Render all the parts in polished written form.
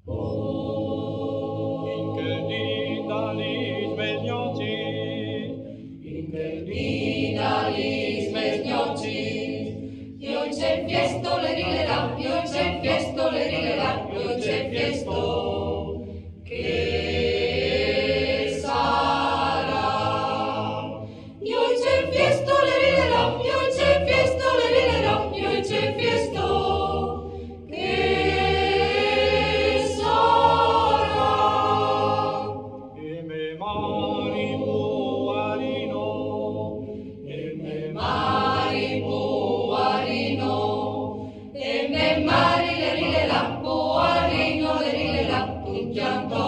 I oj c'è fiesto, le rilera, i oj c'è fiesto, le rilera, i oj c'è fiesto, che sarà. I oj c'è fiesto, le rilera, i oj c'è fiesto, le rilera, i oj c'è fiesto, che sarà. E me mari buarino, E me mari buarino, e me mari le rilera, buarino le rilera, un pianto.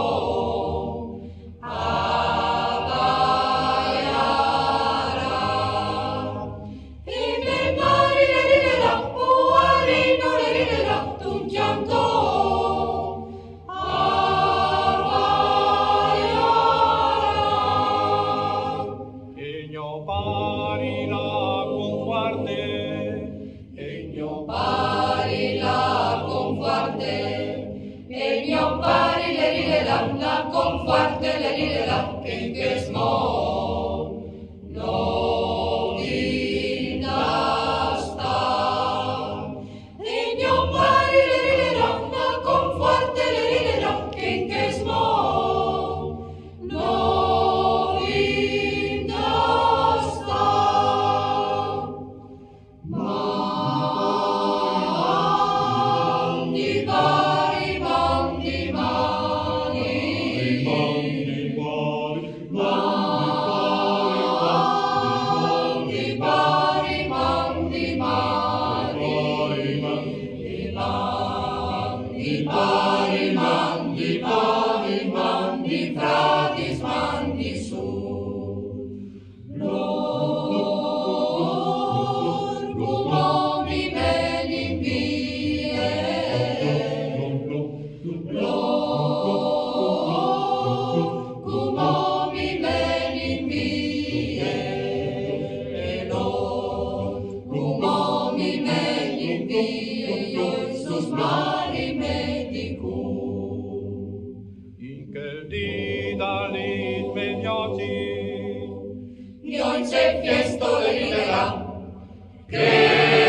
E me mari le rilera, buarino le rilera, un pianto. e gno pari la confuarte, E mio pari la conforte, e mio pari le rilera, la conforte le rilera, che smo no vinda sta. E mio pari le rilera, la conforte le rilera, che smo no vinda sta. Mandi pari, mandi mani, mandi pari, mandi mani, mandi pari, mandi pari, mandi fratis, mandi su. Lor cum menim vie, lor cum menim vie, lor cum menim vie, Iesus mari medicum. in che dita lis mediati, I oj c'è fiesto le rilera, che